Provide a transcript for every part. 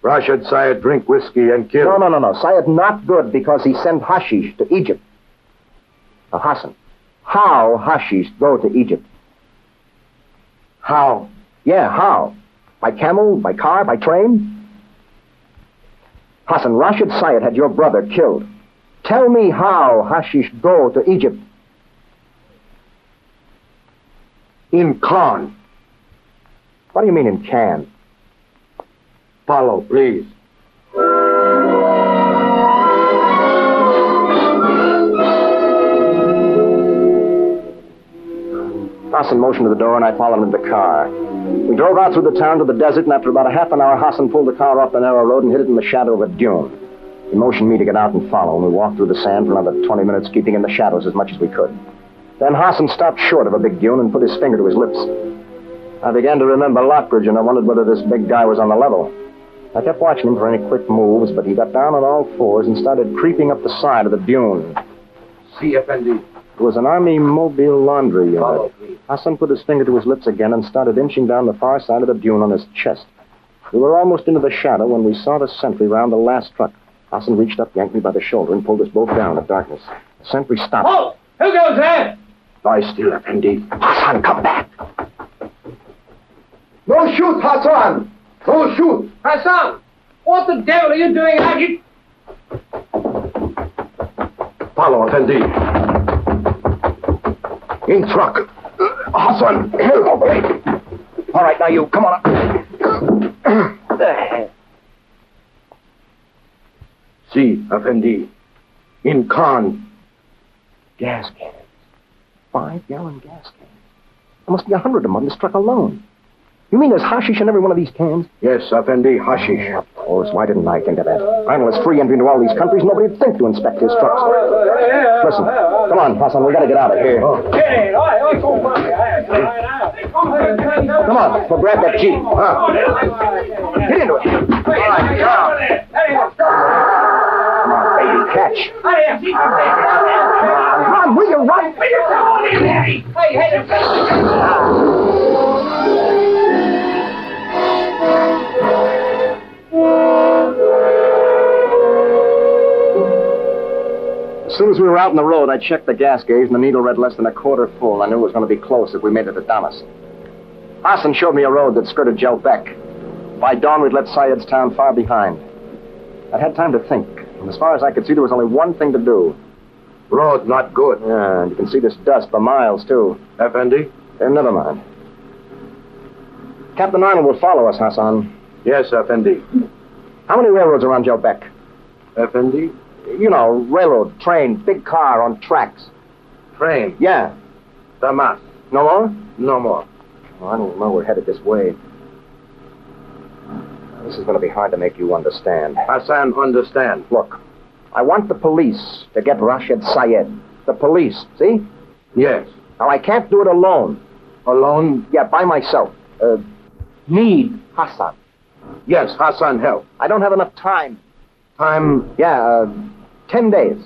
Rashid Syed drink whiskey and kill. No. Syed not good because he sent hashish to Egypt. Now, Hassan, how hashish go to Egypt? How? Yeah, how? By camel, by car, by train? Hassan, Rashid Syed had your brother killed. Tell me how hashish go to Egypt. In Khan. What do you mean in can? Follow, please. Hassan motioned to the door, and I followed him to the car. We drove out through the town to the desert, and after about a half an hour, Hassan pulled the car off the narrow road and hid it in the shadow of a dune. He motioned me to get out and follow, and we walked through the sand for another 20 minutes, keeping in the shadows as much as we could. Then Hassan stopped short of a big dune and put his finger to his lips. I began to remember Lockridge, and I wondered whether this big guy was on the level. I kept watching him for any quick moves, but he got down on all fours and started creeping up the side of the dune. See, Effendi. It was an Army mobile laundry unit. Follow, please. Hassan put his finger to his lips again and started inching down the far side of the dune on his chest. We were almost into the shadow when we saw the sentry round the last truck. Hassan reached up, yanked me by the shoulder, and pulled us both down in the darkness. The sentry stopped. Oh! Who goes there? Lie still, Effendi. Hassan, come back! No shoot, Hassan! No shoot! Hassan! What the devil are you doing, Aggie? Follow, Effendi. In truck. Hassan, help me. All right, now you, come on up. There. See, Effendi. In Khan. Gas cans. 5-gallon gas cans. There must be 100 of them on this truck alone. You mean there's hashish in every one of these cans? Yes, Effendi, hashish. Of course. Why didn't I think of that? Arnold has free entry into all these countries. Nobody'd think to inspect his trucks. Listen, come on, Hassan. We got to get out of here. Come on, we'll grab that Jeep. Get into it. All right, come on, baby, catch. Run, will you run? As soon as we were out on the road, I checked the gas gauge, and the needle read less than a quarter full. I knew it was going to be close if we made it to Damas. Hassan showed me a road that skirted Jelbek. By dawn, we'd let Syed's town far behind. I had time to think, and as far as I could see, there was only one thing to do. Road not good. Yeah, and you can see this dust for miles, too. Effendi? Never mind. Captain Arnold will follow us, Hassan. Yes, Effendi. How many railroads are around Jelbek? Effendi? You know, railroad, train, big car on tracks. Train. Yeah. Damas. No more? No more. Oh, I don't know. We're headed this way. This is going to be hard to make you understand. Hassan, understand. Look, I want the police to get Rashid Syed. The police, see? Yes. Now, I can't do it alone. Alone? Yeah, by myself. Need Hassan. Yes, Hassan, help. I don't have enough time. Time? Yeah, 10 days.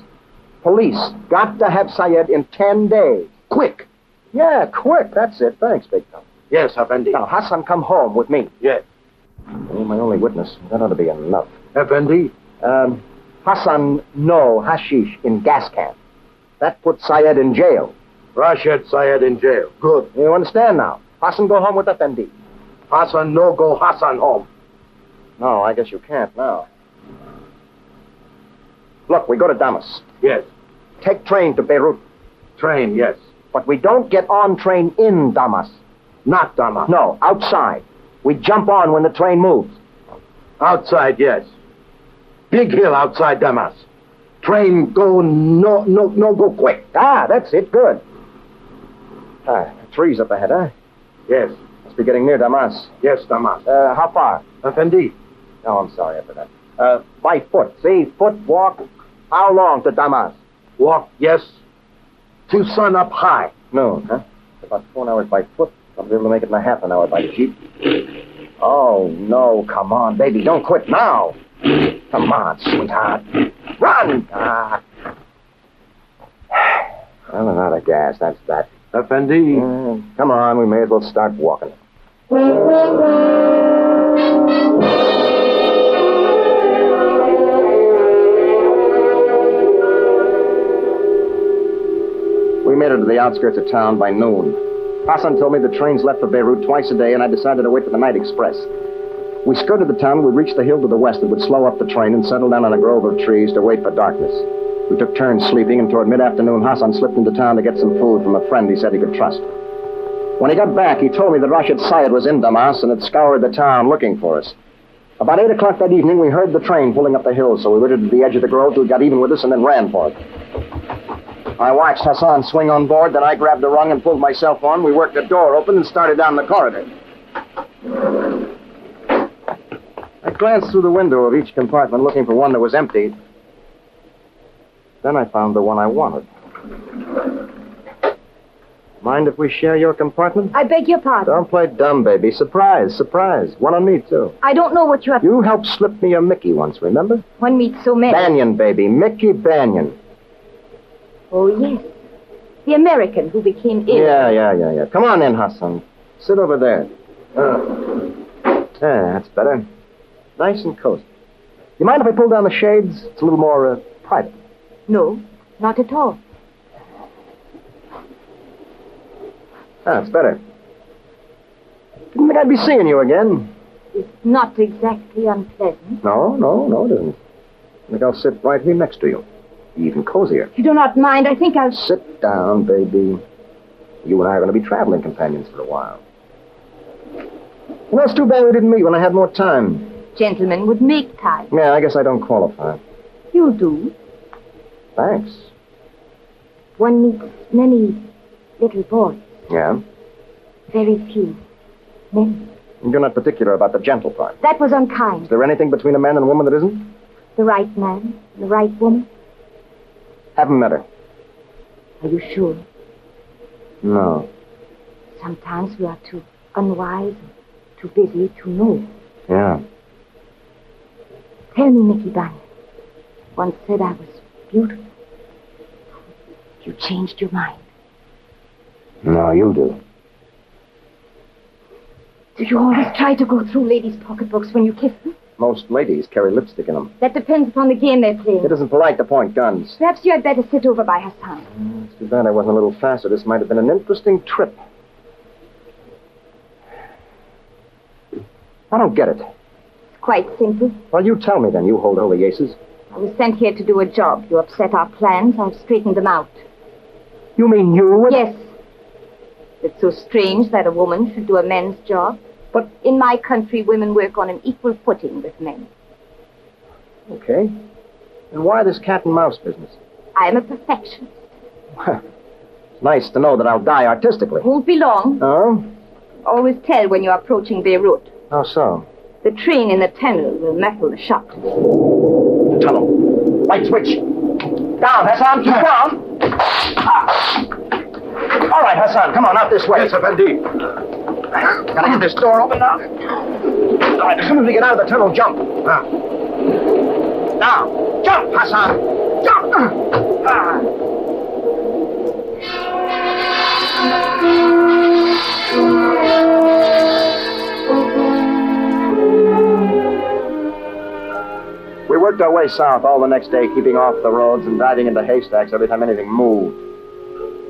Police got to have Syed in 10 days. Quick. Yeah, quick. That's it. Thanks, Big Tom. Yes, Effendi. Now, Hassan, come home with me. Yes. You're my only witness. That ought to be enough. Effendi? Hassan, no hashish in gas can. That puts Syed in jail. Rashid Syed in jail. Good. You understand now? Hassan, go home with Effendi. Hassan, no go Hassan home. No, I guess you can't now. Look, we go to Damas. Yes. Take train to Beirut. Train, yes. But we don't get on train in Damas. Not Damas. No, outside. We jump on when the train moves. Outside, yes. Big hill outside Damas. Train go no go quick. Ah, that's it. Good. Trees up ahead, huh? Yes. Must be getting near Damas. Yes, Damas. How far? Effendi. Oh, I'm sorry after that. By foot. See, foot walk. How long to Damas? Walk, yes. To sun up high. Noon, huh? About 4 hours by foot. I'll be able to make it in a half an hour by jeep. Oh, no, come on, baby. Don't quit now. Come on, sweetheart. Run! Well, I'm out of gas, that's that. Effendi. Come on, we may as well start walking. made it to the outskirts of town by noon. Hassan told me the trains left for Beirut twice a day, and I decided to wait for the night express. We skirted the town and we reached the hill to the west that would slow up the train and settle down on a grove of trees to wait for darkness. We took turns sleeping, and toward mid-afternoon, Hassan slipped into town to get some food from a friend he said he could trust. When he got back, he told me that Rashid Syed was in Damas and had scoured the town looking for us. About 8 o'clock that evening, we heard the train pulling up the hill, so we waited at the edge of the grove till it got even with us and then ran for it. I watched Hassan swing on board, then I grabbed the rung and pulled myself on. We worked the door open and started down the corridor. I glanced through the window of each compartment looking for one that was empty. Then I found the one I wanted. Mind if we share your compartment? I beg your pardon. Don't play dumb, baby. Surprise, surprise. One on me, too. I don't know what you have... You helped slip me a Mickey once, remember? One meets so many. Banyan, baby. Mickey Banyan. Oh, yes. The American who became ill. Yeah. Come on in, Hassan. Sit over there. That's better. Nice and cozy. You mind if I pull down the shades? It's a little more, private. No, not at all. That's better. Didn't think I'd be seeing you again. It's not exactly unpleasant. No, it isn't. I think I'll sit right here next to you. Be even cozier. If you do not mind, I think I'll... Sit down, baby. You and I are going to be traveling companions for a while. Well, it's too bad we didn't meet when I had more time. Gentlemen would make time. Yeah, I guess I don't qualify. You do. Thanks. One meets many little boys. Yeah? Very few. Men. You're not particular about the gentle part. That was unkind. Is there anything between a man and a woman that isn't? The right man, the right woman. Haven't met her. Are you sure? No. Sometimes we are too unwise, too busy to know. Yeah. Tell me, Mickey Banyan. Once said I was beautiful. You changed your mind. No, you do. Do you always try to go through ladies' pocketbooks when you kiss them? Most ladies carry lipstick in them. That depends upon the game they're playing. It isn't polite to point guns. Perhaps you had better sit over by Hassan. It's too bad I wasn't a little faster. This might have been an interesting trip. I don't get it. It's quite simple. Well, you tell me then. You hold all the aces. I was sent here to do a job. You upset our plans. I've straightened them out. You mean you? Yes. It's so strange that a woman should do a man's job. But... in my country, women work on an equal footing with men. Okay. And why this cat and mouse business? I am a perfectionist. It's nice to know that I'll die artistically. Won't be long. Oh? Always tell when you're approaching Beirut. How so? The train in the tunnel will muffle the shots. Tunnel. Light switch. Down, Hassan. Keep down. All right, Hassan. Come on, out this way. Yes, Effendi. Gotta get this door open now. All right, as soon as we get out of the tunnel, jump. Now, jump, Hassan. Jump. We worked our way south all the next day, keeping off the roads and diving into haystacks every time anything moved.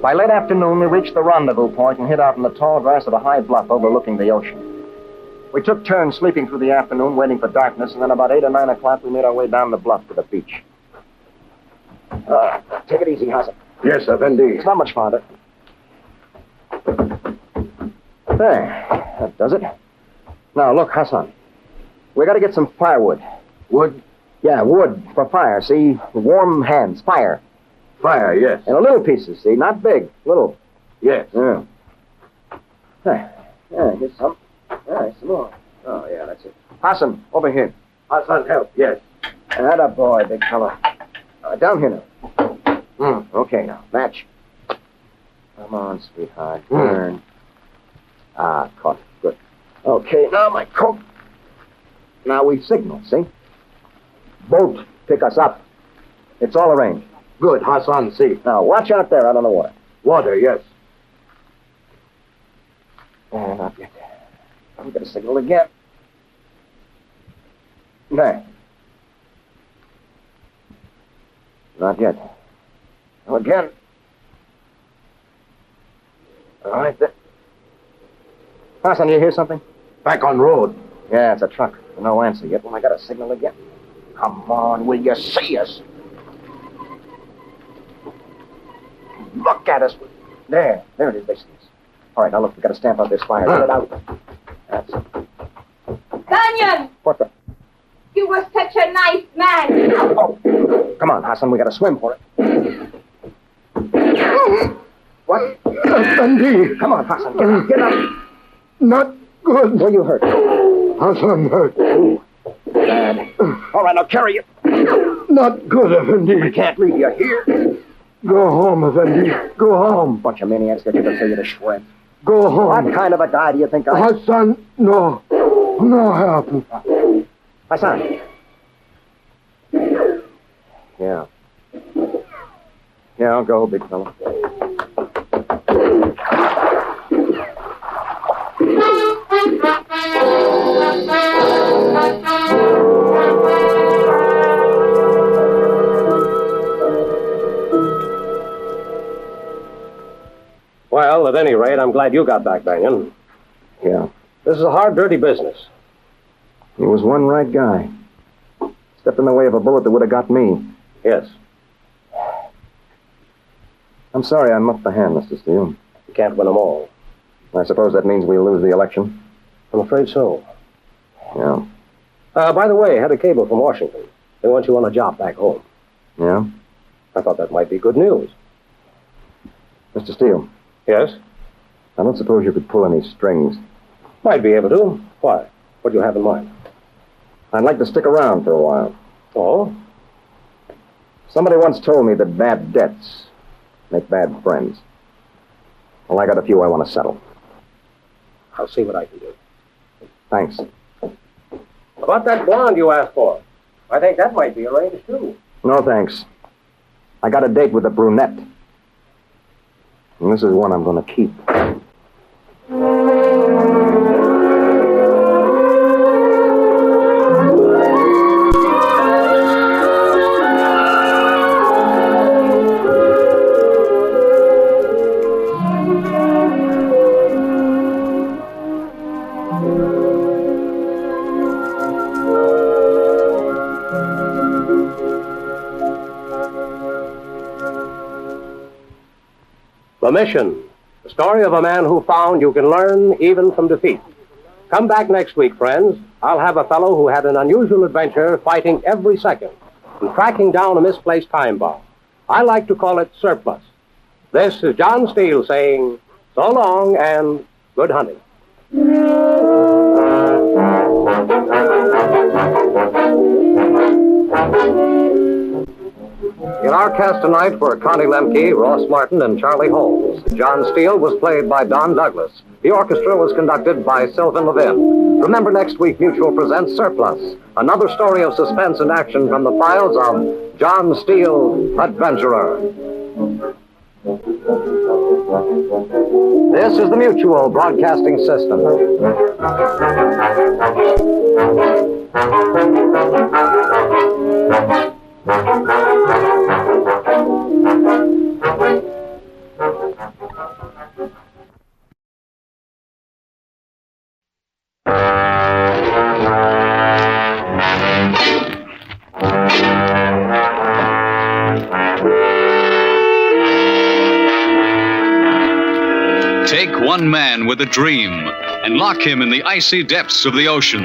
By late afternoon, we reached the rendezvous point and hid out in the tall grass of a high bluff overlooking the ocean. We took turns sleeping through the afternoon, waiting for darkness, and then about 8 or 9 o'clock, we made our way down the bluff to the beach. Take it easy, Hassan. Yes, Effendi. It's not much farther. There. That does it. Now, look, Hassan. We got to get some firewood. Wood? Yeah, wood for fire, see? Warm hands, fire. Fire, yes. And little pieces, see? Not big, little. Yes. Yeah. There. Yeah, here's some. Yeah, some more. Oh, yeah, that's it. Hassan, over here. Hassan, help, yes. Atta boy, big fella. Down here now. Okay, now, match. Come on, sweetheart. Turn. Caught it. Good. Okay, now my coat. Now we signal, see? Boat, pick us up. It's all arranged. Good, Hassan, see. Now, watch out there out on the water. Water, yes. Not yet. I'm going to signal again. There. Not yet. Now again. All right, then. Hassan, you hear something? Back on road. Yeah, it's a truck. No answer yet. Well, I got a signal again. Come on, will you see us? Look at us. There it is. They see us. All right, now look, we got to stamp out this fire. Get it out. That's it. Bunyan! What the? You were such a nice man. Oh, come on, Hassan, we got to swim for it. What? Effendi. Come on, Hassan, get up. Get up. Not good. Where you hurt? Hassan hurt. Ooh, bad. All right, I'll carry you. Not good, Effendi. We can't leave you here. Go home, Effendi. Go home. Bunch of maniacs get you to tell you to shred. Go home. What kind of a guy do you think I am? Hassan, no. No help. Hassan. Yeah. Yeah, I'll go, big fella. Well, at any rate, I'm glad you got back, Banyan. Yeah. This is a hard, dirty business. He was one right guy. Stepped in the way of a bullet that would have got me. Yes. I'm sorry I muffed the hand, Mr. Steele. You can't win them all. I suppose that means we'll lose the election. I'm afraid so. Yeah. By the way, I had a cable from Washington. They want you on a job back home. Yeah? I thought that might be good news. Mr. Steele, Yes? I don't suppose you could pull any strings. Might be able to. Why? What do you have in mind? I'd like to stick around for a while. Oh? Somebody once told me that bad debts make bad friends. Well, I got a few I want to settle. I'll see what I can do. Thanks. About that blonde you asked for. I think that might be arranged, too. No, thanks. I got a date with a brunette. And this is one I'm going to keep. The Mission, the story of a man who found you can learn even from defeat. Come back next week, friends. I'll have a fellow who had an unusual adventure fighting every second and tracking down a misplaced time bomb. I like to call it surplus. This is John Steele saying so long and good hunting. In our cast tonight were Connie Lemke, Ross Martin, and Charlie Holmes. John Steele was played by Don Douglas. The orchestra was conducted by Sylvan Levin. Remember, next week Mutual presents Surplus, another story of suspense and action from the files of John Steele, Adventurer. This is the Mutual Broadcasting System. Take one man with a dream and lock him in the icy depths of the ocean.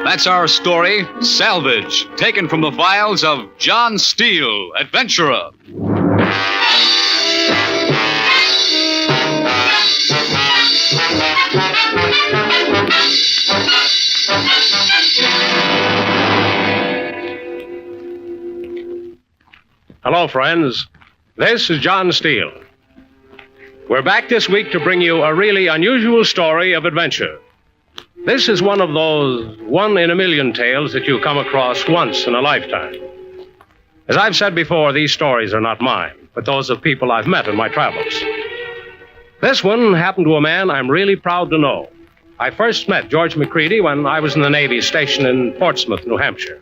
That's our story, Salvage, taken from the files of John Steele, Adventurer. Hello, friends. This is John Steele. We're back this week to bring you a really unusual story of adventure. This is one of those one-in-a-million tales that you come across once in a lifetime. As I've said before, these stories are not mine, but those of people I've met in my travels. This one happened to a man I'm really proud to know. I first met George McCready when I was in the Navy station in Portsmouth, New Hampshire.